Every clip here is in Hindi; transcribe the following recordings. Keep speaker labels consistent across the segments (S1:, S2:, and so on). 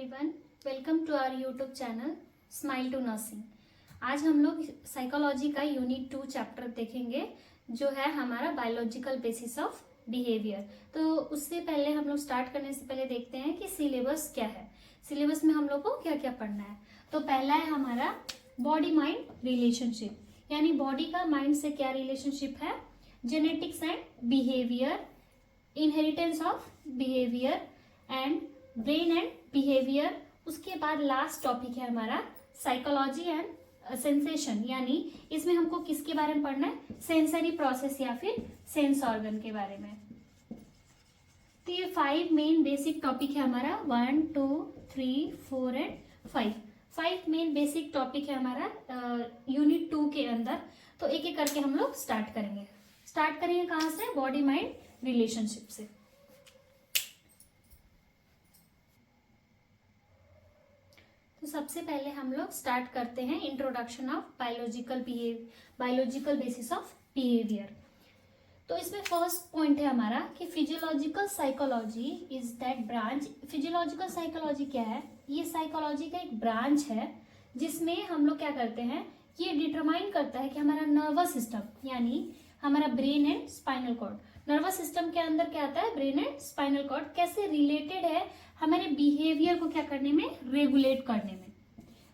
S1: Everyone, welcome to our YouTube channel smile to nursing. आज हम लोग साइकोलॉजी का यूनिट 2 चैप्टर देखेंगे जो है हमारा बायोलॉजिकल बेसिस ऑफ बिहेवियर। तो उससे पहले हम लोग स्टार्ट करने से पहले देखते हैं कि सिलेबस क्या है। सिलेबस में हम लोग को क्या क्या पढ़ना है। तो पहला है हमारा बॉडी माइंड रिलेशनशिप, यानी बॉडी का माइंड से क्या रिलेशनशिप है, genetics and behaviour, inheritance of behaviour and brain and behaviour. उसके बाद लास्ट टॉपिक है हमारा साइकोलॉजी एंड सेंसेशन, यानी इसमें हमको किसके बारे में पढ़ना है, सेंसरी प्रोसेस या फिर सेंस ऑर्गन के बारे में। तो ये 5 मेन बेसिक टॉपिक है हमारा, 1 2 3 4 एंड 5 मेन बेसिक टॉपिक है हमारा यूनिट 2 के अंदर। तो एक एक करके हम लोग स्टार्ट करेंगे कहाँ से, बॉडी माइंड रिलेशनशिप से। तो सबसे पहले हम लोग स्टार्ट करते हैं introduction of biological basis of behaviour. तो इसमें फर्स्ट पॉइंट है हमारा कि physiological psychology is that branch. Physiological psychology क्या है, ये साइकोलॉजी का एक ब्रांच है जिसमें हम लोग क्या करते हैं, ये डिटरमाइन करता है कि हमारा नर्वस सिस्टम यानी हमारा brain and spinal cord, nervous system के अंदर क्या आता है, ब्रेन एंड स्पाइनल कॉर्ड कैसे रिलेटेड है हमारे बिहेवियर को क्या करने में, रेगुलेट करने में,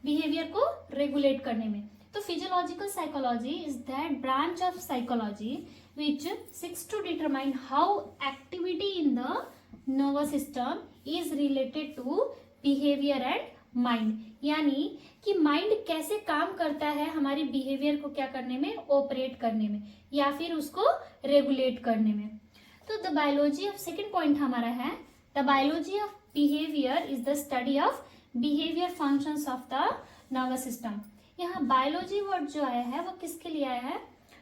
S1: बिहेवियर को रेगुलेट करने में। तो physiological psychology is that branch of psychology which seeks to determine how activity in the nervous system is related to behaviour and mind, यानी कि माइंड कैसे काम करता है हमारे बिहेवियर को क्या करने में, ऑपरेट करने में या फिर उसको रेगुलेट करने में। तो the biology of, second point हमारा है the biology of behaviour is the study of behaviour functions of the nervous system. यहाँ बायोलॉजी वर्ड जो आया है वो किसके लिए आया है,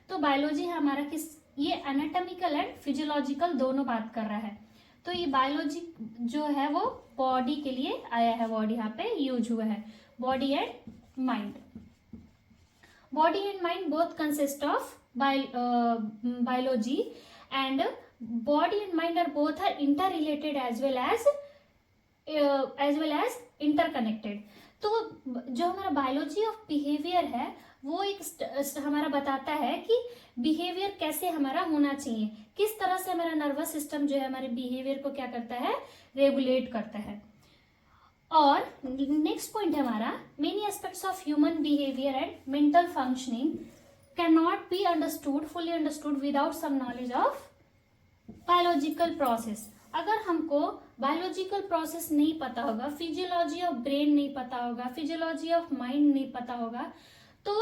S1: तो बायोलॉजी हमारा किस, ये एनाटॉमिकल एंड फिजियोलॉजिकल दोनों बात कर रहा है। तो ये बायोलॉजी जो है वो बॉडी के लिए आया है, वर्ड यहाँ पे यूज हुआ है, body and mind. Body and mind both consist of biology and body and mind are both are interrelated as well as interconnected। तो जो हमारा बायोलॉजी ऑफ बिहेवियर है वो एक हमारा बताता है कि बिहेवियर कैसे हमारा होना चाहिए, किस तरह से हमारा नर्वस सिस्टम जो है हमारे बिहेवियर को क्या करता है, रेगुलेट करता है। और नेक्स्ट पॉइंट है हमारा many aspects of human behaviour and mental functioning cannot be fully understood without some knowledge of biological process। अगर हमको बायोलॉजिकल प्रोसेस नहीं पता होगा, फिजियोलॉजी ऑफ ब्रेन नहीं पता होगा, फिजियोलॉजी ऑफ माइंड नहीं पता होगा, तो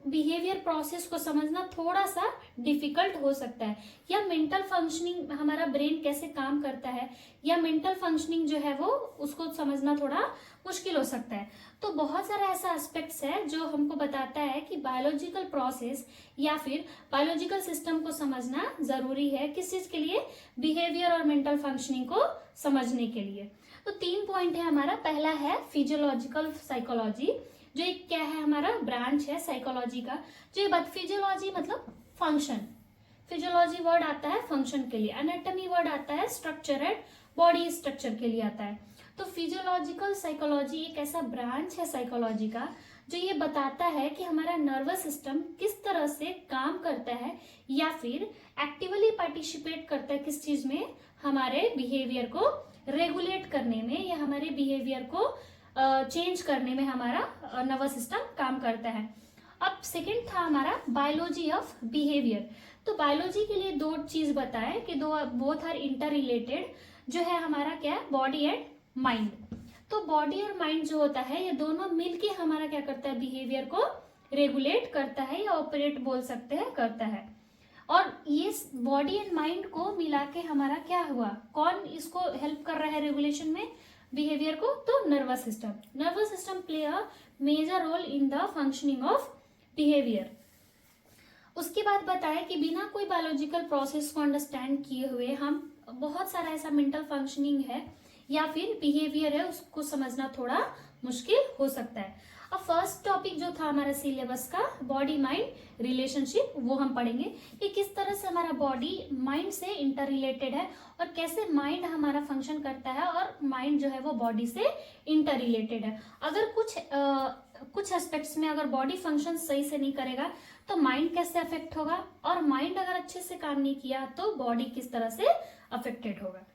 S1: बिहेवियर प्रोसेस को समझना थोड़ा सा डिफिकल्ट हो सकता है। या मेंटल फंक्शनिंग, हमारा ब्रेन कैसे काम करता है, या मेंटल फंक्शनिंग जो है वो उसको समझना थोड़ा मुश्किल हो सकता है। तो बहुत सारा ऐसा एस्पेक्ट्स है जो हमको बताता है कि बायोलॉजिकल प्रोसेस या फिर बायोलॉजिकल सिस्टम को समझना जरूरी है, किस चीज के लिए, बिहेवियर और मेंटल फंक्शनिंग को समझने के लिए। तो 3 पॉइंट है हमारा, पहला है फिजियोलॉजिकल साइकोलॉजी जो एक क्या है, हमारा ब्रांच है साइकोलॉजी का, जो ये फिजियोलॉजी मतलब फंक्शन, फिजियोलॉजी वर्ड आता है फंक्शन के लिए, एनाटॉमी वर्ड आता है स्ट्रक्चर एंड बॉडी स्ट्रक्चर के लिए आता है। तो फिजियोलॉजिकल साइकोलॉजी एक ऐसा ब्रांच है साइकोलॉजी का जो ये बताता है कि हमारा नर्वस सिस्टम किस तरह से काम करता है या फिर एक्टिवली पार्टिसिपेट करता है किस चीज में, हमारे बिहेवियर को रेगुलेट करने में या हमारे बिहेवियर को चेंज करने में हमारा नर्वस सिस्टम काम करता है। अब सेकंड था हमारा बायोलॉजी ऑफ बिहेवियर। तो बायोलॉजी के लिए 2 चीज बताए कि बोथ आर इंटर रिलेटेड, जो है हमारा क्या है, बॉडी एंड माइंड। तो बॉडी और माइंड जो होता है ये दोनों मिलके हमारा क्या करता है, बिहेवियर को रेगुलेट करता है या ऑपरेट बोल सकते हैं करता है। और ये बॉडी एंड माइंड को मिला के हमारा क्या हुआ, कौन इसको हेल्प कर रहा है रेगुलेशन में, बिहेवियर को, तो nervous system. Nervous system play a major role in the functioning of behaviour. उसके बाद बताया कि बिना कोई बायोलॉजिकल प्रोसेस को अंडरस्टैंड किए हुए हम बहुत सारा ऐसा मेंटल फंक्शनिंग है या फिर बिहेवियर है उसको समझना थोड़ा मुश्किल हो सकता है। अब फर्स्ट टॉपिक जो था हमारा सिलेबस का बॉडी माइंड रिलेशनशिप, वो हम पढ़ेंगे कि किस तरह से हमारा बॉडी माइंड से इंटर रिलेटेड है और कैसे माइंड हमारा फंक्शन करता है और माइंड जो है वो बॉडी से इंटर रिलेटेड है। अगर कुछ एस्पेक्ट्स में अगर बॉडी फंक्शन सही से नहीं करेगा तो माइंड कैसे अफेक्ट होगा, और माइंड अगर अच्छे से काम नहीं किया तो बॉडी किस तरह से अफेक्टेड होगा।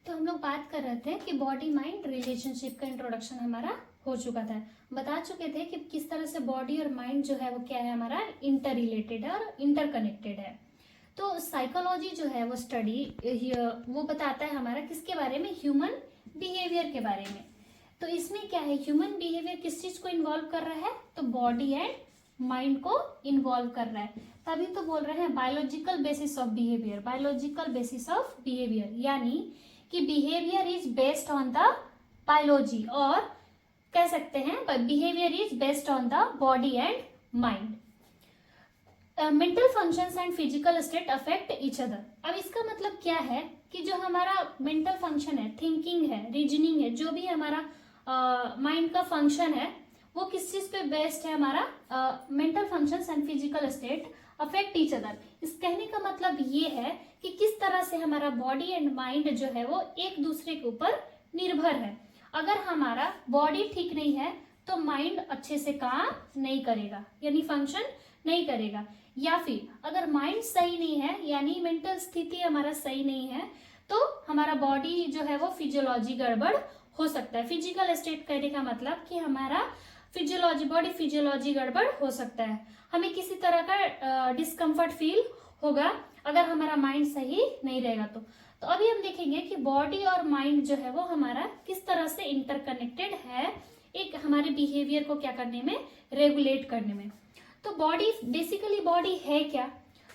S1: तो हम लोग बात कर रहे थे कि बॉडी माइंड रिलेशनशिप का इंट्रोडक्शन हमारा हो चुका था, बता चुके थे कि किस तरह से बॉडी और माइंड जो है वो क्या है, हमारा इंटर रिलेटेड है और इंटरकनेक्टेड है। तो साइकोलॉजी जो है वो स्टडी वो बताता है हमारा किसके बारे में, ह्यूमन बिहेवियर के बारे में। तो इसमें क्या है, ह्यूमन बिहेवियर किस चीज को इन्वॉल्व कर रहा है, तो बॉडी एंड माइंड को इन्वॉल्व कर रहा है। तभी तो बोल रहे हैं biological basis of behaviour, biological basis of behaviour, यानी कि behaviour is based on the biology, और कह सकते हैं behaviour is based on the body and mind. Mental functions and physical state affect each other. अब इसका मतलब क्या है कि जो हमारा मेंटल फंक्शन है, थिंकिंग है, रीजनिंग है, जो भी हमारा माइंड का फंक्शन है वो किस चीज पे बेस्ड है, हमारा mental functions and physical state affect each other. इस कहने का मतलब ये है कि किस तरह से हमारा बॉडी एंड माइंड जो है वो एक दूसरे के ऊपर निर्भर है। अगर हमारा बॉडी ठीक नहीं है तो माइंड अच्छे से काम नहीं करेगा, यानी फंक्शन नहीं करेगा, या फिर अगर माइंड सही नहीं है यानी मेंटल स्थिति हमारा सही नहीं है तो हमारा बॉडी जो है वो फिजियोलॉजी गड़बड़ हो सकता है। फिजिकल स्टेट कहने का मतलब कि हमारा फिजियोलॉजी, बॉडी फिजियोलॉजी गड़बड़ हो सकता है, हमें किसी तरह का डिस्कम्फर्ट फील होगा अगर हमारा माइंड सही नहीं रहेगा तो अभी हम देखेंगे कि बॉडी और माइंड जो है वो हमारा किस तरह से इंटरकनेक्टेड है एक हमारे बिहेवियर को क्या करने में, रेगुलेट करने में। तो बॉडी, बेसिकली बॉडी है क्या,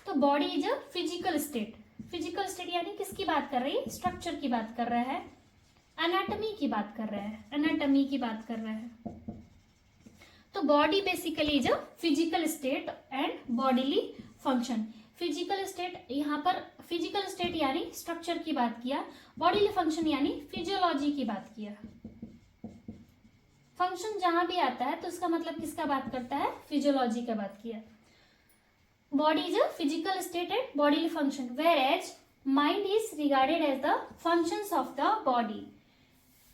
S1: तो body is a physical state. Physical state यानी किसकी बात कर रही है, स्ट्रक्चर की बात कर रहा है, एनाटॉमी की बात कर रहा है, एनाटॉमी की बात कर रहा है। तो body basically is a physical state and bodily function. Physical state, यहाँ पर फिजिकल स्टेट यानी स्ट्रक्चर की बात किया, बॉडीली फंक्शन यानी फिजियोलॉजी की बात किया। फंक्शन जहां भी आता है तो उसका मतलब किसका बात करता है, फिजियोलॉजी का बात किया। Body is a physical state and bodily function, whereas mind is regarded as the functions of the body.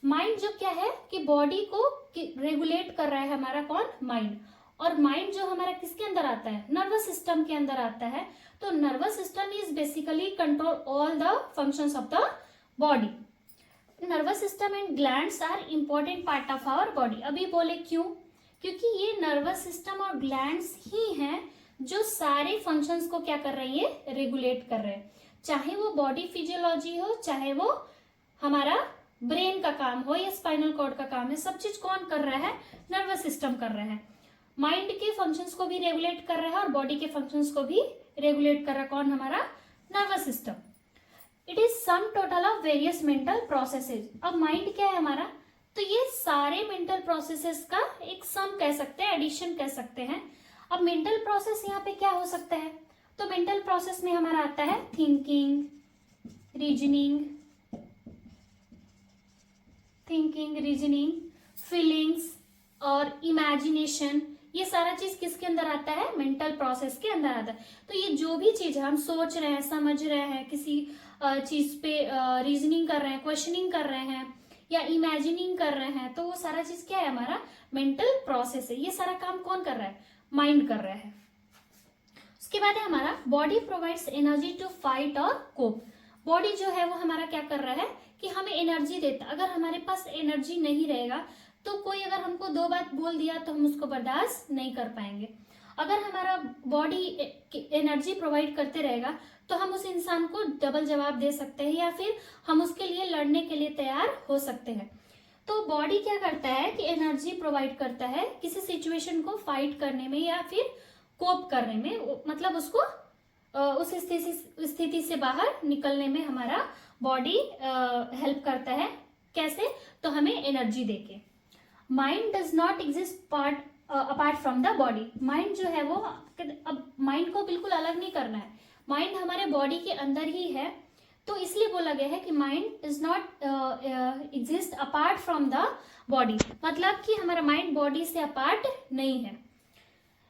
S1: Mind जो क्या है कि बॉडी को रेगुलेट कर रहा है हमारा कौन, माइंड। और माइंड जो हमारा किसके अंदर आता है, नर्वस सिस्टम के अंदर आता है। तो nervous system is basically control all the functions of the body. Nervous system and glands are important part of our body. अभी बोले क्यों, क्योंकि ये नर्वस सिस्टम और ग्लैंड्स ही हैं जो सारे फंक्शंस को क्या कर रही है, रेगुलेट कर रहे हैं। चाहे वो बॉडी फिजियोलॉजी हो, चाहे वो हमारा ब्रेन का काम हो या स्पाइनल कॉर्ड का काम है, सब चीज कौन कर रहा है, नर्वस सिस्टम कर रहा है। माइंड के फंक्शंस को भी रेगुलेट कर रहा है और बॉडी के फंक्शंस को भी रेगुलेट कर रहा है कौन, हमारा nervous system. It is sum total of various mental processes. अब माइंड क्या है हमारा, तो ये सारे मेंटल प्रोसेसेस का एक सम कह सकते हैं, एडिशन कह सकते हैं। अब मेंटल प्रोसेस यहाँ पे क्या हो सकता है, तो मेंटल प्रोसेस में हमारा आता है थिंकिंग, रीजनिंग, फीलिंग्स और इमेजिनेशन। ये सारा चीज किसके अंदर आता है, मेंटल प्रोसेस के अंदर आता है। तो ये जो भी चीज हम सोच रहे हैं, समझ रहे हैं, किसी चीज पे रीजनिंग कर रहे हैं, क्वेश्चनिंग कर रहे हैं या इमेजिनिंग कर रहे हैं, तो वो सारा चीज क्या है, हमारा मेंटल प्रोसेस है। ये सारा काम कौन कर रहा है, माइंड कर रहा है। उसके बाद है हमारा body provides energy to fight और कोप। बॉडी जो है वो हमारा क्या कर रहा है कि हमें एनर्जी देता। अगर हमारे पास एनर्जी नहीं रहेगा तो कोई अगर हमको दो बात बोल दिया तो हम उसको बर्दाश्त नहीं कर पाएंगे। अगर हमारा बॉडी एनर्जी प्रोवाइड करते रहेगा तो हम उस इंसान को डबल जवाब दे सकते हैं या फिर हम उसके लिए लड़ने के लिए तैयार हो सकते हैं। तो बॉडी क्या करता है कि एनर्जी प्रोवाइड करता है किसी सिचुएशन को फाइट करने में या फिर कोप करने में, मतलब उसको उस स्थिति से बाहर निकलने में हमारा बॉडी हेल्प करता है। कैसे, तो हमें एनर्जी देके। Mind does not exist apart from the body. Mind जो है वो, अब माइंड को बिल्कुल अलग नहीं करना है, माइंड हमारे बॉडी के अंदर ही है। तो इसलिए बोला गया है कि mind does not exist apart from the body, मतलब कि हमारा माइंड बॉडी से अपार्ट नहीं है।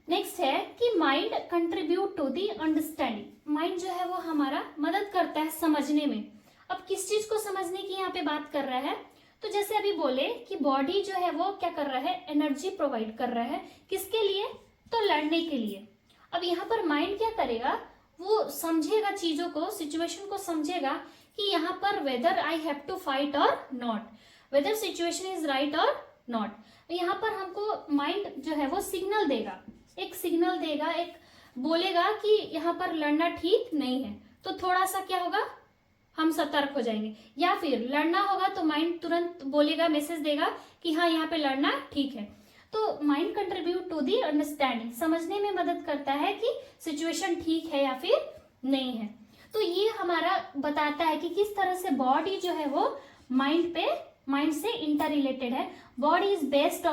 S1: नेक्स्ट है कि mind contribute to the understanding. Mind जो है वो हमारा मदद करता है समझने में। अब किस चीज को समझने की यहाँ पे बात कर रहा है, तो जैसे अभी बोले कि बॉडी जो है वो क्या कर रहा है, एनर्जी प्रोवाइड कर रहा है, किसके लिए, तो लड़ने के लिए। अब यहाँ पर माइंड क्या करेगा, वो समझेगा चीजों को, सिचुएशन को समझेगा कि यहाँ पर whether I have to fight और नॉट, वेदर सिचुएशन इज राइट और नॉट। यहाँ पर हमको माइंड जो है वो सिग्नल देगा, एक सिग्नल देगा, एक बोलेगा कि यहाँ पर लड़ना ठीक नहीं है, तो थोड़ा सा क्या होगा, हम सतर्क हो जाएंगे। या फिर लड़ना होगा तो माइंड तुरंत बोलेगा, मैसेज देगा कि हाँ यहाँ पे लड़ना ठीक है। तो mind contribute to the understanding, समझने में मदद करता है कि सिचुएशन ठीक है या फिर नहीं है। तो ये हमारा बताता है कि किस तरह से बॉडी जो है वो माइंड से इंटर रिलेटेड है। Body is based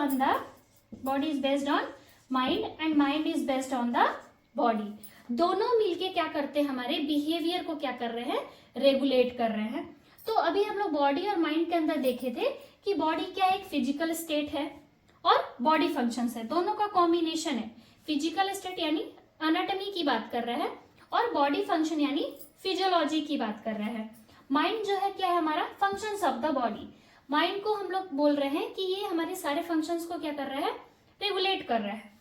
S1: on mind and mind is based on the body. दोनों मिलके क्या करते हैं, हमारे बिहेवियर को क्या कर रहे हैं, रेगुलेट कर रहे हैं। तो अभी हम लोग बॉडी और माइंड के अंदर देखे थे कि बॉडी क्या एक फिजिकल स्टेट है और बॉडी फंक्शंस है, दोनों का कॉम्बिनेशन है। फिजिकल स्टेट यानी एनाटॉमी की बात कर रहा है और बॉडी फंक्शन यानी फिजियोलॉजी की बात कर रहा है। माइंड जो है क्या है, हमारा functions of the body. Mind को हम लोग बोल रहे हैं कि ये हमारे सारे फंक्शंस को क्या कर रहा है, रेगुलेट कर रहा है।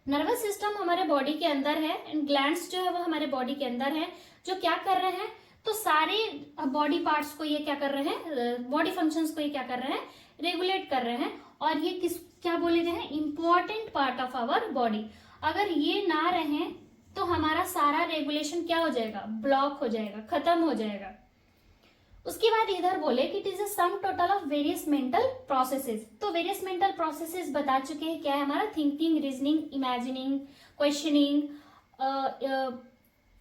S1: नर्वस सिस्टम हमारे बॉडी के अंदर है एंड ग्लैंड्स जो है वो हमारे बॉडी के अंदर है, जो क्या कर रहे हैं, तो सारे बॉडी पार्ट्स को ये क्या कर रहे हैं, बॉडी फंक्शंस को ये क्या कर रहे हैं, रेगुलेट कर रहे हैं। और ये क्या बोले गए हैं, important part of our body. अगर ये ना रहे तो हमारा सारा रेगुलेशन क्या हो जाएगा, ब्लॉक हो जाएगा, खत्म हो जाएगा। उसके बाद इधर बोले कि it is a sum total of various mental processes. तो वेरियस मेंटल प्रोसेसेस बता चुके हैं क्या है, हमारा thinking, reasoning, imagining, questioning,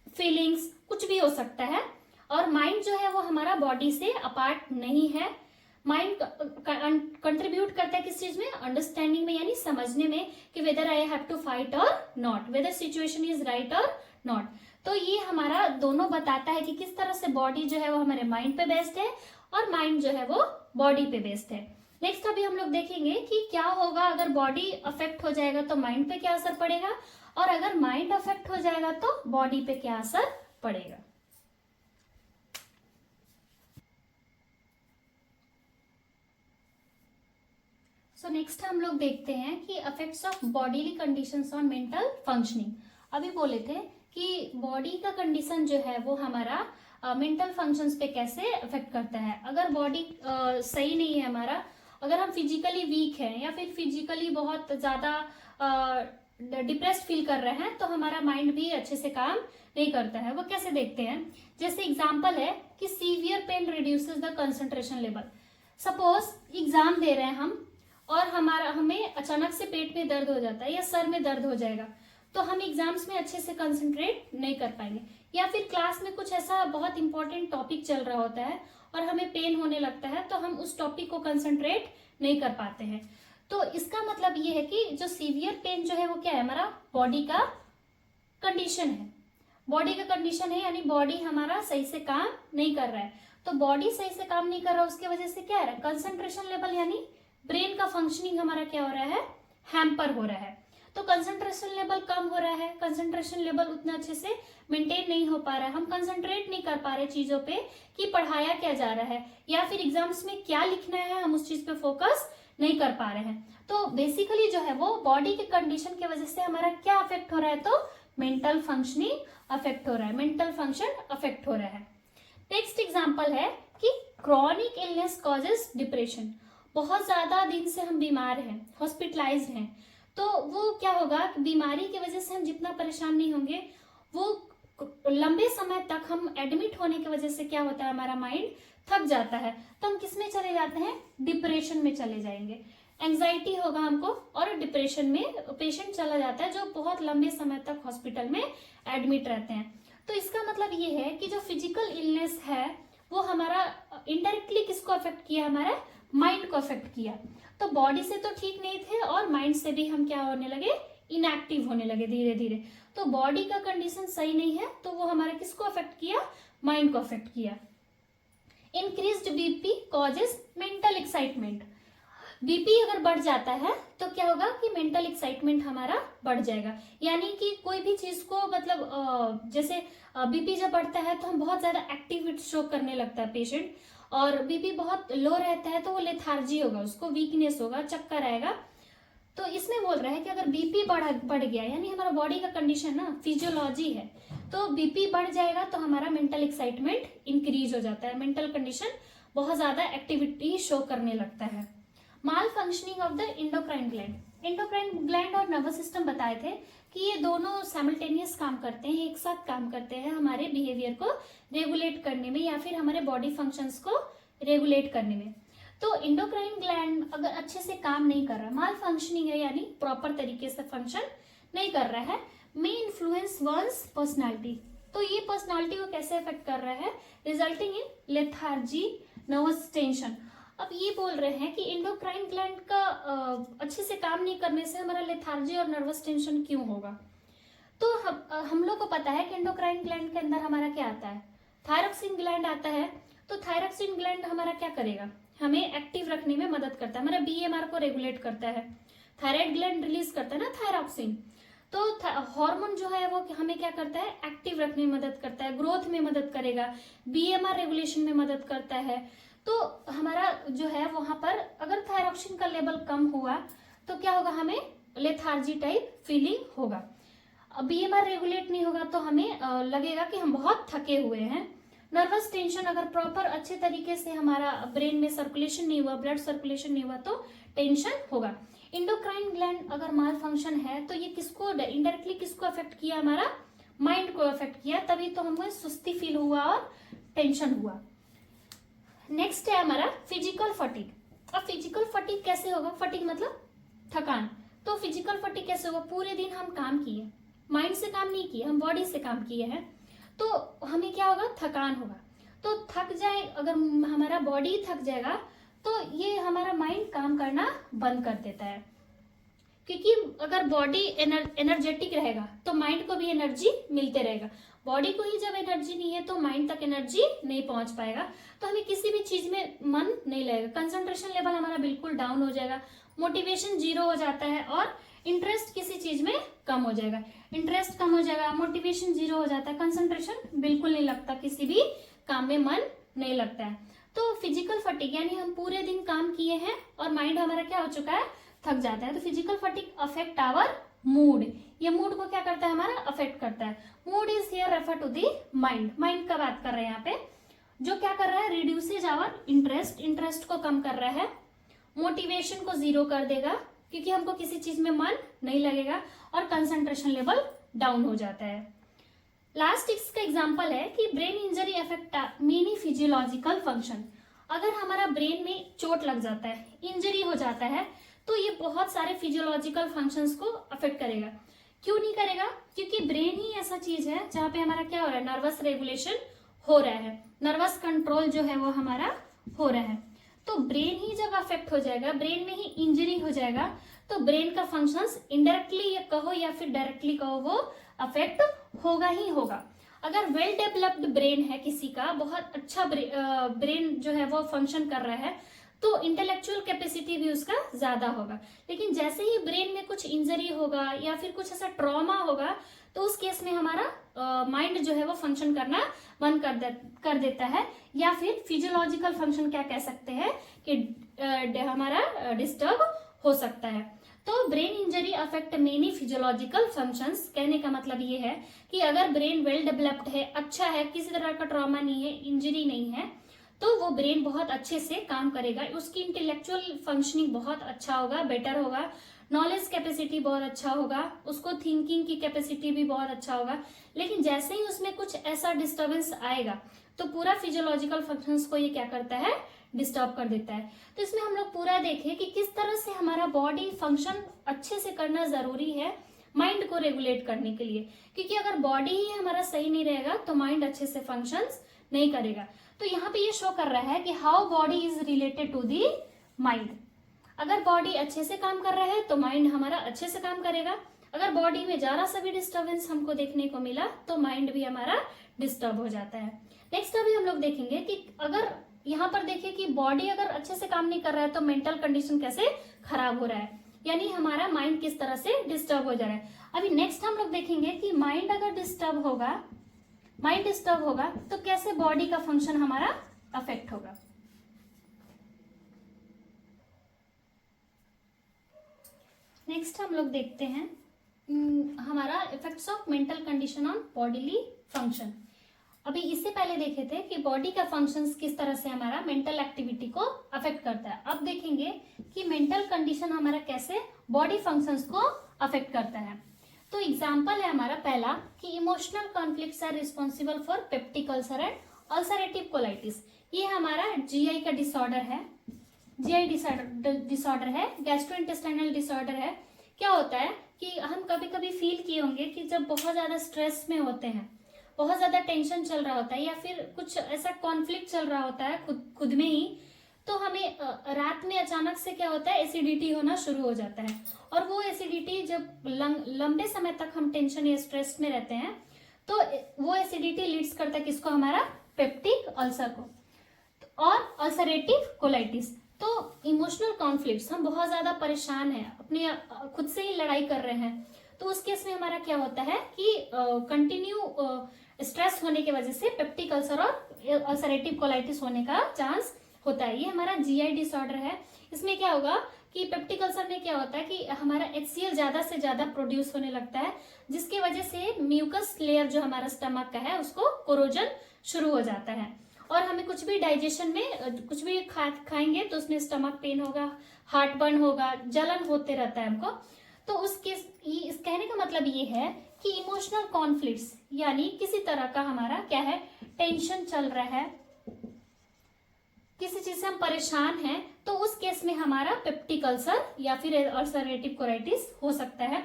S1: feelings, कुछ भी हो सकता है। और माइंड जो है वो हमारा बॉडी से अपार्ट नहीं है। माइंड कंट्रीब्यूट करता है किस चीज में, अंडरस्टैंडिंग में, यानी समझने में कि whether I have to fight और नॉट, वेदर सिचुएशन इज राइट और नॉट। तो ये हमारा दोनों बताता है कि किस तरह से बॉडी जो है वो हमारे माइंड पे बेस्ड है और माइंड जो है वो बॉडी पे बेस्ड है। नेक्स्ट अभी हम लोग देखेंगे कि क्या होगा अगर बॉडी अफेक्ट हो जाएगा तो माइंड पे क्या असर पड़ेगा, और अगर माइंड अफेक्ट हो जाएगा तो बॉडी पे क्या असर पड़ेगा। सो नेक्स्ट हम लोग देखते हैं कि effects of bodily conditions on mental functioning. अभी बोले थे कि बॉडी का कंडीशन जो है वो हमारा मेंटल फंक्शंस पे कैसे अफेक्ट करता है। अगर बॉडी सही नहीं है हमारा, अगर हम फिजिकली वीक हैं या फिर फिजिकली बहुत ज्यादा डिप्रेस्ड फील कर रहे हैं तो हमारा माइंड भी अच्छे से काम नहीं करता है। वो कैसे देखते हैं, जैसे एग्जांपल है कि severe pain reduces the concentration level. Suppose exam दे रहे हैं हम और हमें अचानक से पेट में दर्द हो जाता है या सर में दर्द हो जाएगा, तो हम एग्जाम्स में अच्छे से कंसंट्रेट नहीं कर पाएंगे। या फिर क्लास में कुछ ऐसा बहुत इंपॉर्टेंट टॉपिक चल रहा होता है और हमें पेन होने लगता है तो हम उस टॉपिक को कंसंट्रेट नहीं कर पाते हैं। तो इसका मतलब ये है कि जो सीवियर पेन जो है वो क्या है, हमारा बॉडी का कंडीशन है। बॉडी का कंडीशन है यानी बॉडी हमारा सही से काम नहीं कर रहा है। तो बॉडी सही से काम नहीं कर रहा, उसकी वजह से क्या है, कंसंट्रेशन लेवल यानी ब्रेन का फंक्शनिंग हमारा क्या हो रहा है, हैम्पर हो रहा है। तो कंसंट्रेशन लेवल कम हो रहा है, कंसंट्रेशन लेवल उतना अच्छे से मेंटेन नहीं हो पा रहा है, हम कंसंट्रेट नहीं कर पा रहे चीजों पे कि पढ़ाया क्या जा रहा है या फिर एग्जाम्स में क्या लिखना है, हम उस चीज पे फोकस नहीं कर पा रहे हैं। तो बेसिकली जो है वो बॉडी के कंडीशन की वजह से हमारा क्या अफेक्ट हो रहा है, तो मेंटल फंक्शनिंग अफेक्ट हो रहा है, मेंटल फंक्शन अफेक्ट हो रहा है। नेक्स्ट एग्जाम्पल है कि क्रॉनिक इलनेस कॉजेस डिप्रेशन। बहुत ज्यादा दिन से हम बीमार हैं, हॉस्पिटलाइज्ड हैं, तो वो क्या होगा, बीमारी की वजह से हम जितना परेशान नहीं होंगे, वो लंबे समय तक हम एडमिट होने की वजह से क्या होता है, हमारा माइंड थक जाता है, तो हम किस में चले जाते हैं, डिप्रेशन में चले जाएंगे। एंजाइटी होगा हमको और डिप्रेशन में पेशेंट चला जाता है जो बहुत लंबे समय तक हॉस्पिटल में एडमिट रहते हैं। तो इसका मतलब ये है कि जो फिजिकल इलनेस है वो हमारा इनडायरेक्टली किसको अफेक्ट किया, हमारा माइंड को अफेक्ट किया। तो बॉडी से तो ठीक नहीं थे और माइंड से भी हम क्या होने लगे, इनएक्टिव होने लगे धीरे धीरे। तो बॉडी का कंडीशन सही नहीं है तो वो हमारा किसको अफेक्ट किया, माइंड को अफेक्ट किया। Increased BP causes mental excitement. BP अगर बढ़ जाता है तो क्या होगा कि मेंटल एक्साइटमेंट हमारा बढ़ जाएगा, यानी कि कोई भी चीज को मतलब जैसे बीपी जब बढ़ता है तो हम बहुत ज्यादा एक्टिविटी शो करने लगता है पेशेंट, और बीपी बहुत लो रहता है तो वो लेथार्जी होगा, उसको वीकनेस होगा, चक्कर आएगा। तो इसमें बोल रहा है कि अगर बीपी बढ़ गया, यानी हमारा बॉडी का कंडीशन ना फिजियोलॉजी है, तो बीपी बढ़ जाएगा तो हमारा मेंटल एक्साइटमेंट इंक्रीज हो जाता है, मेंटल कंडीशन बहुत ज्यादा एक्टिविटी शो करने लगता है। Malfunctioning of the endocrine gland. Endocrine gland और नर्वस सिस्टम बताए थे कि ये दोनों साइमल्टेनियस काम करते हैं, एक साथ काम करते हैं हमारे बिहेवियर को रेगुलेट करने में या फिर हमारे बॉडी फंक्शंस को रेगुलेट करने में। तो इंडोक्राइन ग्लैंड अगर अच्छे से काम नहीं कर रहा, माल फंक्शनिंग है यानी प्रॉपर तरीके से फंक्शन नहीं कर रहा है, मे इन्फ्लुएंस वंस पर्सनालिटी। तो ये पर्सनालिटी को कैसे अफेक्ट कर रहा है, resulting in lethargy, nervous tension. अब ये बोल रहे हैं कि इंडोक्राइन ग्लैंड का अच्छे से काम नहीं करने से हमारा लेथार्जी और नर्वस टेंशन क्यों होगा। तो हम लोग को पता है कि इंडोक्राइन ग्लैंड के अंदर हमारा क्या आता है, थायरॉक्सिन ग्लैंड आता है। तो थायरॉक्सिन ग्लैंड हमारा क्या करेगा, हमें एक्टिव रखने में मदद करता है, हमारा बीएमआर को रेगुलेट करता है। थायराइड ग्लैंड रिलीज करता है ना थायरॉक्सिन, तो हार्मोन जो है वो हमें क्या करता है, एक्टिव रखने में मदद करता है, ग्रोथ में मदद करेगा, बीएमआर रेगुलेशन में मदद करता है। तो हमारा जो है वहां पर अगर थायरॉक्सिन का लेवल कम हुआ तो क्या होगा, हमें लेथार्जी टाइप फीलिंग होगा। बीएमआर रेगुलेट नहीं होगा तो हमें लगेगा कि हम बहुत थके हुए हैं। नर्वस टेंशन अगर प्रॉपर अच्छे तरीके से हमारा ब्रेन में सर्कुलेशन नहीं हुआ, ब्लड सर्कुलेशन नहीं हुआ तो टेंशन होगा। इंडोक्राइन ग्लैंड अगर माल फंक्शन है तो ये किसको इनडायरेक्टली किसको अफेक्ट किया, हमारा माइंड को अफेक्ट किया, तभी तो हमें सुस्ती फील हुआ और टेंशन हुआ। नेक्स्ट है हमारा फिजिकल फटीग। अब फिजिकल फटीग कैसे होगा, फटीग मतलब थकान। तो फिजिकल फटीग कैसे होगा, पूरे दिन हम काम किए, माइंड से काम नहीं किए, हम बॉडी से काम किए हैं, तो हमें क्या होगा, थकान होगा। तो थक जाए, अगर हमारा बॉडी थक जाएगा तो ये हमारा माइंड काम करना बंद कर देता है, क्योंकि अगर बॉडी एनर्जेटिक रहेगा तो माइंड को भी एनर्जी मिलते रहेगा। बॉडी को ही जब एनर्जी नहीं है तो माइंड तक एनर्जी नहीं पहुंच पाएगा, तो हमें किसी भी चीज में मन नहीं लगेगा, कंसंट्रेशन लेवल हमारा बिल्कुल डाउन हो जाएगा, मोटिवेशन जीरो हो जाता है और इंटरेस्ट किसी चीज में कम हो जाएगा। इंटरेस्ट कम हो जाएगा, मोटिवेशन जीरो हो जाता है, कंसंट्रेशन बिल्कुल नहीं लगता, किसी भी काम में मन नहीं लगता है। तो फिजिकल फटीग यानी हम पूरे दिन काम किए हैं और माइंड हमारा क्या हो चुका है, थक जाता है। तो physical fatigue affect our mood, ये मूड को क्या करता है, हमारा अफेक्ट करता है। Mood is here refer to the mind, mind का बात कर रहे हैं यहाँ पे, जो क्या कर रहा है, रिड्यूसेज आवर इंटरेस्ट, इंटरेस्ट को कम कर रहा है, मोटिवेशन को जीरो कर देगा क्योंकि हमको किसी चीज में मन नहीं लगेगा, और कंसंट्रेशन लेवल डाउन हो जाता है। लास्ट इसका एग्जांपल है कि brain injury affect many physiological function. अगर हमारा ब्रेन में चोट लग जाता है, इंजरी हो जाता है, तो ये बहुत सारे फिजियोलॉजिकल फंक्शंस को अफेक्ट करेगा। क्यों नहीं करेगा, क्योंकि ब्रेन ही ऐसा चीज है जहाँ पे हमारा क्या हो रहा है, नर्वस रेगुलेशन हो रहा है, नर्वस कंट्रोल जो है वो हमारा हो रहा है। तो ब्रेन ही जब अफेक्ट हो जाएगा, ब्रेन में ही इंजरी हो जाएगा, तो ब्रेन का फंक्शंस इनडायरेक्टली कहो या फिर डायरेक्टली कहो वो अफेक्ट होगा ही होगा। अगर वेल डेवलप्ड ब्रेन है किसी का, बहुत अच्छा ब्रेन जो है वो फंक्शन कर रहा है, तो इंटेलेक्चुअल कैपेसिटी भी उसका ज्यादा होगा। लेकिन जैसे ही ब्रेन में कुछ इंजरी होगा या फिर कुछ ऐसा ट्रॉमा होगा, तो उस केस में हमारा माइंड जो है वो फंक्शन करना बंद कर देता है, या फिर फिजियोलॉजिकल फंक्शन क्या कह सकते हैं कि हमारा डिस्टर्ब हो सकता है। तो brain injury affect many physiological functions. कहने का मतलब ये है कि अगर ब्रेन वेल डेवलप्ड है, अच्छा है, किसी तरह का ट्रॉमा नहीं है, इंजरी नहीं है, तो वो ब्रेन बहुत अच्छे से काम करेगा, उसकी इंटेलेक्चुअल फंक्शनिंग बहुत अच्छा होगा, बेटर होगा, नॉलेज कैपेसिटी बहुत अच्छा होगा, उसको थिंकिंग की कैपेसिटी भी बहुत अच्छा होगा। लेकिन जैसे ही उसमें कुछ ऐसा डिस्टर्बेंस आएगा तो पूरा फिजियोलॉजिकल फंक्शंस को ये क्या करता है, डिस्टर्ब कर देता है। तो इसमें हम लोग पूरा देखें कि किस तरह से हमारा बॉडी फंक्शन अच्छे से करना जरूरी है माइंड को रेगुलेट करने के लिए, क्योंकि अगर बॉडी ही हमारा सही नहीं रहेगा तो माइंड अच्छे से फंक्शंस नहीं करेगा। तो यहाँ पे ये शो कर रहा है कि how body is related to the mind. अगर बॉडी अच्छे से काम कर रहा है तो माइंड हमारा अच्छे से काम करेगा, अगर बॉडी में जरा सा भी डिस्टर्बेंस हमको देखने को मिला तो माइंड भी हमारा डिस्टर्ब हो जाता है। नेक्स्ट अभी हम लोग देखेंगे कि अगर यहाँ पर देखिए कि बॉडी अगर अच्छे से काम नहीं कर रहा है तो मेंटल कंडीशन कैसे खराब हो रहा है, यानी हमारा माइंड किस तरह से डिस्टर्ब हो जा रहा है। अभी नेक्स्ट हम लोग देखेंगे कि माइंड अगर डिस्टर्ब होगा तो कैसे बॉडी का फंक्शन हमारा अफेक्ट होगा। नेक्स्ट हम लोग देखते हैं हमारा effects of mental condition on bodily function. अभी इससे पहले देखे थे कि बॉडी का फंक्शंस किस तरह से हमारा मेंटल एक्टिविटी को अफेक्ट करता है। अब देखेंगे कि मेंटल कंडीशन हमारा कैसे बॉडी फंक्शंस को अफेक्ट करता है। तो एग्जांपल है हमारा पहला कि emotional conflicts are responsible for peptic ulcer and ulcerative colitis. ये हमारा जीआई का डिसऑर्डर है, जीआई डिसऑर्डर है, गैस्ट्रोइंटेस्टाइनल डिसऑर्डर है। क्या होता है कि हम कभी कभी फील किए होंगे कि जब बहुत ज्यादा स्ट्रेस में होते हैं, बहुत ज्यादा टेंशन चल रहा होता है या फिर कुछ ऐसा कॉन्फ्लिक्ट चल रहा होता है खुद में ही, तो हमें रात में अचानक से क्या होता है एसिडिटी होना शुरू हो जाता है। और वो एसिडिटी जब लंबे समय तक हम टेंशन या स्ट्रेस में रहते हैं तो वो एसिडिटी लीड्स करता है किसको, हमारा पेप्टिक अल्सर को और अल्सरेटिव कोलाइटिस। तो इमोशनल कॉन्फ्लिक्ट्स, हम बहुत ज्यादा परेशान हैं, अपने खुद से ही लड़ाई कर रहे हैं, तो उस केस में हमारा क्या होता है कि कंटिन्यू स्ट्रेस होने की वजह से पेप्टिक अल्सर और अल्सरेटिव कोलाइटिस होने का चांस होता है। ये हमारा जीआई डिसऑर्डर है। इसमें क्या होगा कि पेप्टिक अल्सर में क्या होता है कि हमारा HCl ज्यादा से ज्यादा प्रोड्यूस होने लगता है, जिसकी वजह से म्यूकस लेयर जो हमारा स्टमक का है उसको कोरोजन शुरू हो जाता है और हमें कुछ भी डाइजेशन में कुछ भी खाएंगे तो उसमें स्टमक पेन होगा, हार्ट बर्न होगा, जलन होते रहता है हमको। तो इस कहने का मतलब ये है कि इमोशनल कॉन्फ्लिक्ट्स यानी किसी तरह का हमारा क्या है, टेंशन चल रहा है, किसी चीज से हम परेशान हैं, तो उस केस में हमारा पेप्टिक अल्सर या फिर अल्सरेटिव कोलाइटिस हो सकता है।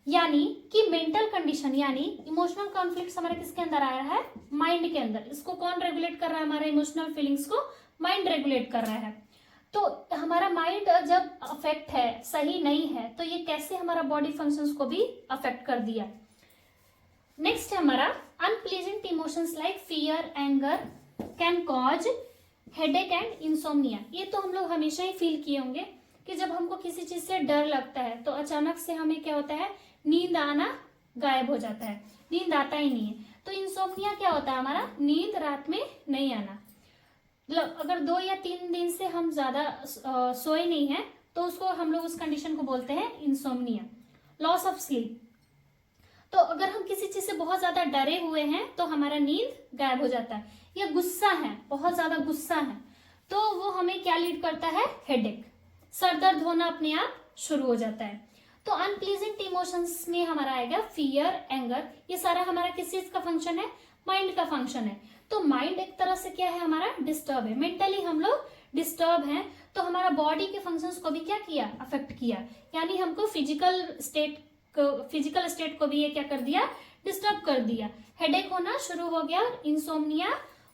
S1: यानी कि मेंटल कंडीशन यानी इमोशनल कॉन्फ्लिक्ट्स हमारे किसके अंदर आ रहा है, माइंड के अंदर। इसको कौन रेगुलेट कर रहा है, हमारे इमोशनल फीलिंग्स को माइंड रेगुलेट कर रहा है। तो हमारा माइंड जब अफेक्ट है, सही नहीं है, तो ये कैसे हमारा बॉडी फंक्शंस को भी अफेक्ट कर दिया। नेक्स्ट है हमारा unpleasant emotions like fear, anger can cause headache and insomnia. ये तो हम लोग हमेशा ही फील किए होंगे कि जब हमको किसी चीज से डर लगता है तो अचानक से हमें क्या होता है, नींद आना गायब हो जाता है, नींद आता ही नहीं है। तो इंसोम्निया क्या होता है, हमारा नींद रात में नहीं आना। अगर 2 या 3 दिन से हम ज्यादा सोए नहीं है तो उसको हम लोग उस कंडीशन को बोलते हैं इंसोम्निया, लॉस ऑफ स्लीप। तो अगर हम किसी चीज से बहुत ज्यादा डरे हुए हैं तो हमारा नींद गायब हो जाता है, या गुस्सा है, बहुत ज्यादा गुस्सा है, तो वो हमें क्या लीड करता है, हेडेक, सर दर्द होना अपने आप शुरू हो जाता है। तो अनप्लीजेंट इमोशंस में हमारा आएगा फियर, एंगर। ये सारा हमारा किस चीज का फंक्शन है, माइंड का फंक्शन है। तो माइंड एक तरह से क्या है, हमारा डिस्टर्ब है, मेंटली हम लोग डिस्टर्ब हैं, तो हमारा बॉडी के फंक्शंस को भी क्या किया, अफेक्ट किया। यानी हमको फिजिकल स्टेट को भी ये क्या कर दिया, डिस्टर्ब कर दिया। हेडेक होना शुरू हो गया और इंसोम्निया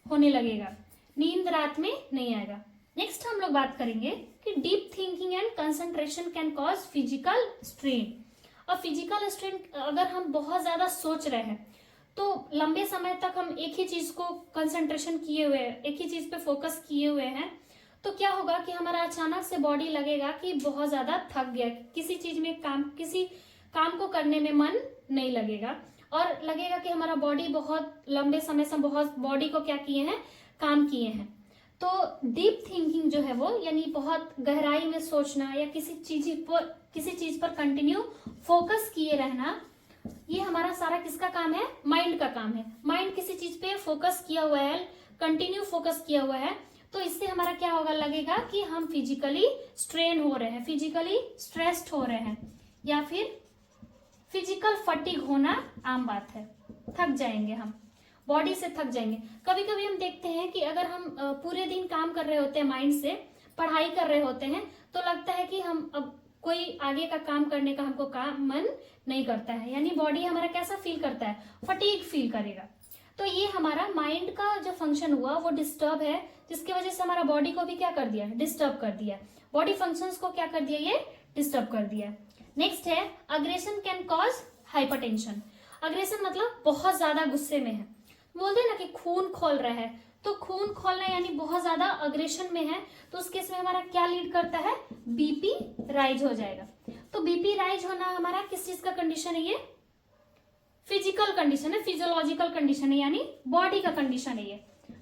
S1: होने लगेगा, नींद रात में नहीं आएगा। नेक्स्ट हम लोग बात करेंगे कि deep thinking and concentration can cause physical strain. और फिजिकल स्ट्रेन, अगर हम बहुत ज्यादा सोच रहे हैं तो लंबे समय तक हम एक ही चीज को कंसंट्रेशन किए हुए, एक ही चीज पे फोकस किए हुए हैं, तो क्या होगा कि हमारा अचानक से बॉडी लगेगा कि बहुत ज्यादा थक गया, किसी चीज में किसी काम को करने में मन नहीं लगेगा और लगेगा कि हमारा बॉडी बहुत लंबे समय से बहुत बॉडी को क्या किए हैं, काम किए हैं। तो डीप थिंकिंग जो है वो यानी बहुत गहराई में सोचना या किसी चीज पर कंटिन्यू फोकस किए रहना, ये हमारा सारा किसका काम है, माइंड का काम है। माइंड किसी चीज पे फोकस किया हुआ है, कंटिन्यू फोकस किया हुआ है, तो इससे हमारा क्या होगा, लगेगा कि हम फिजिकली स्ट्रेन हो रहे हैं, फिजिकली स्ट्रेस्ड हो रहे हैं, या फिर फिजिकल फटीग होना आम बात है, थक जाएंगे, हम बॉडी से थक जाएंगे। कभी कभी हम देखते हैं कि अगर हम पूरे दिन काम कर रहे होते हैं, माइंड से पढ़ाई कर रहे होते हैं, तो लगता है कि हम अब कोई आगे का काम करने का हमको मन नहीं करता है, यानी बॉडी हमारा कैसा फील करता है, फटीग फील करेगा। तो ये हमारा माइंड का जो फंक्शन हुआ वो डिस्टर्ब है, जिसकी वजह से हमारा बॉडी को भी क्या कर दिया, डिस्टर्ब कर दिया, बॉडी फंक्शंस को क्या कर दिया, ये डिस्टर्ब कर दिया। नेक्स्ट है aggression can cause hypertension. Aggression मतलब बहुत ज्यादा गुस्से में है, बोलते हैं ना कि खून खोल रहा है, तो खून खोलना यानी बहुत ज्यादा अग्रेशन में है, तो उस केस में हमारा क्या लीड करता है, बीपी राइज हो जाएगा। तो बीपी राइज होना हमारा किस चीज का कंडीशन है, ये फिजिकल कंडीशन है, फिजियोलॉजिकल कंडीशन है, यानी बॉडी का कंडीशन है ये।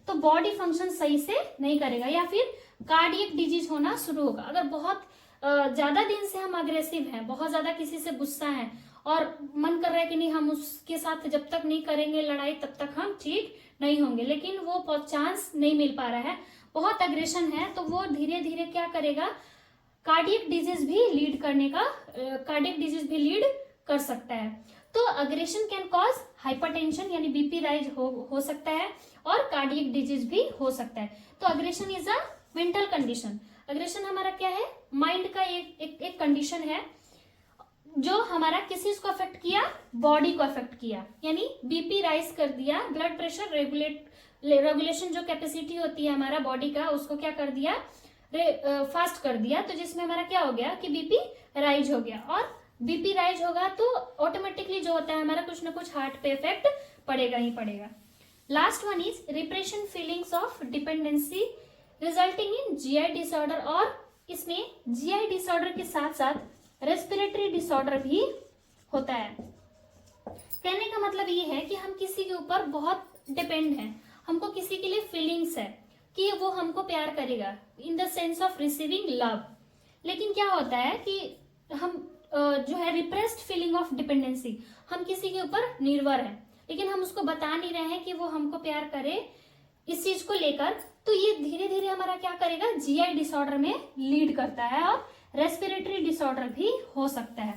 S1: तो बॉडी फंक्शन सही से नहीं करेगा या फिर कार्डियक डिजीज होना शुरू होगा। अगर बहुत ज्यादा दिन से हम अग्रेसिव हैं, बहुत ज्यादा किसी से गुस्सा है और मन कर रहा है कि नहीं हम उसके साथ जब तक नहीं करेंगे लड़ाई तब तक हम ठीक नहीं होंगे, लेकिन वो चांस नहीं मिल पा रहा है, बहुत अग्रेशन है, तो वो धीरे धीरे क्या करेगा, कार्डियक डिजीज भी लीड करने का, कार्डियक डिजीज भी लीड कर सकता है। तो अग्रेशन कैन कॉज हाइपरटेंशन यानी बीपी राइज हो सकता है और कार्डियक डिजीज भी हो सकता है। तो aggression is a mental condition. Aggression हमारा क्या है, माइंड का एक कंडीशन है जो हमारा किस चीज को अफेक्ट किया, बॉडी को अफेक्ट किया, यानी बीपी राइज कर दिया, ब्लड प्रेशर रेगुलेशन जो कैपेसिटी होती है हमारा बॉडी का उसको क्या कर दिया, फास्ट कर दिया, तो जिसमें हमारा क्या हो गया कि बीपी राइज हो गया। और बीपी राइज होगा तो ऑटोमेटिकली जो होता है हमारा कुछ ना कुछ हार्ट पे इफेक्ट पड़ेगा ही पड़ेगा। Last one is repression feelings of dependency resulting in GI disorder, और इसमें जीआई डिसऑर्डर के साथ साथ रेस्पिरेटरी डिसऑर्डर भी होता है। कहने का मतलब ये है कि हम किसी के ऊपर बहुत डिपेंड हैं, हमको किसी के लिए फीलिंग्स है कि वो हमको प्यार करेगा in the sense of receiving love, लेकिन क्या होता है कि हम जो है रिप्रेस्ड फीलिंग ऑफ डिपेंडेंसी, हम किसी के ऊपर निर्भर हैं लेकिन हम उसको बता नहीं रहे हैं कि वो हमको प्यार करे इस चीज को लेकर, तो ये धीरे धीरे हमारा क्या करेगा, जीआई डिसऑर्डर में लीड करता है और रेस्पिरेटरी डिसऑर्डर भी हो सकता है।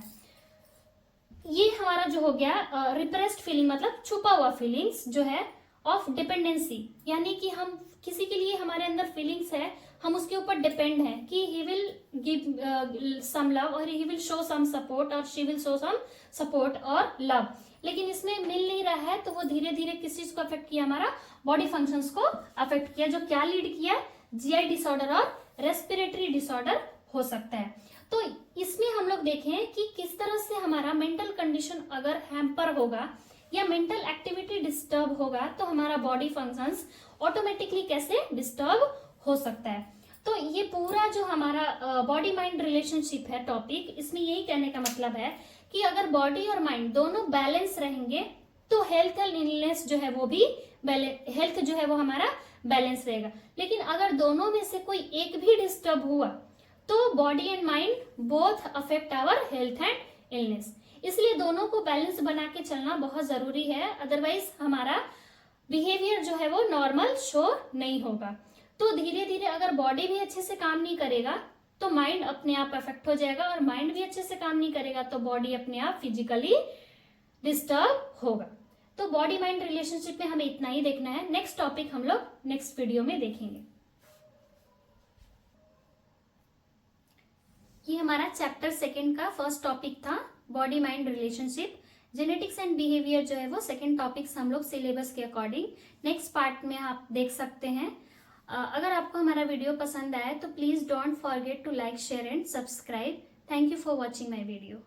S1: ये हमारा जो हो गया रिप्रेस्ड फीलिंग, मतलब छुपा हुआ फीलिंग्स जो है ऑफ डिपेंडेंसी, यानी कि हम किसी के लिए हमारे अंदर फीलिंग्स है, हम उसके ऊपर डिपेंड है कि he will give some love और he will show some support और she will show some support और लव, लेकिन इसमें मिल नहीं रहा है, तो वो धीरे धीरे किस चीज को अफेक्ट किया, हमारा बॉडी फंक्शंस को अफेक्ट किया, जो क्या लीड किया, जीआई डिसऑर्डर और रेस्पिरेटरी डिसऑर्डर हो सकता है। तो इसमें हम लोग देखें कि किस तरह से हमारा मेंटल कंडीशन अगर हैम्पर होगा या मेंटल एक्टिविटी डिस्टर्ब होगा तो हमारा बॉडी फंक्शंस ऑटोमेटिकली कैसे डिस्टर्ब हो सकता है। तो ये पूरा जो हमारा बॉडी माइंड रिलेशनशिप है टॉपिक, इसमें यही कहने का मतलब है कि अगर बॉडी और माइंड दोनों बैलेंस रहेंगे तो हेल्थ एंड इलनेस जो है वो भी हेल्थ जो है वो हमारा बैलेंस रहेगा, लेकिन अगर दोनों में से कोई एक भी डिस्टर्ब हुआ तो body and mind both affect our health and illness, इसलिए दोनों को बैलेंस बना के चलना बहुत जरूरी है, अदरवाइज हमारा बिहेवियर जो है वो नॉर्मल शो नहीं होगा। तो धीरे धीरे अगर बॉडी भी अच्छे से काम नहीं करेगा तो माइंड अपने आप अफेक्ट हो जाएगा, और माइंड भी अच्छे से काम नहीं करेगा तो बॉडी अपने आप फिजिकली डिस्टर्ब होगा। तो बॉडी माइंड रिलेशनशिप में हमें इतना ही देखना है, नेक्स्ट टॉपिक हम लोग नेक्स्ट वीडियो में देखेंगे। ये हमारा चैप्टर 2 का फर्स्ट टॉपिक था, body mind relationship. Genetics and behaviour जो है वो सेकंड टॉपिक्स हम लोग सिलेबस के अकॉर्डिंग नेक्स्ट पार्ट में आप देख सकते हैं। अगर आपको हमारा वीडियो पसंद आए तो please don't forget to like, share and subscribe. Thank you for watching my video.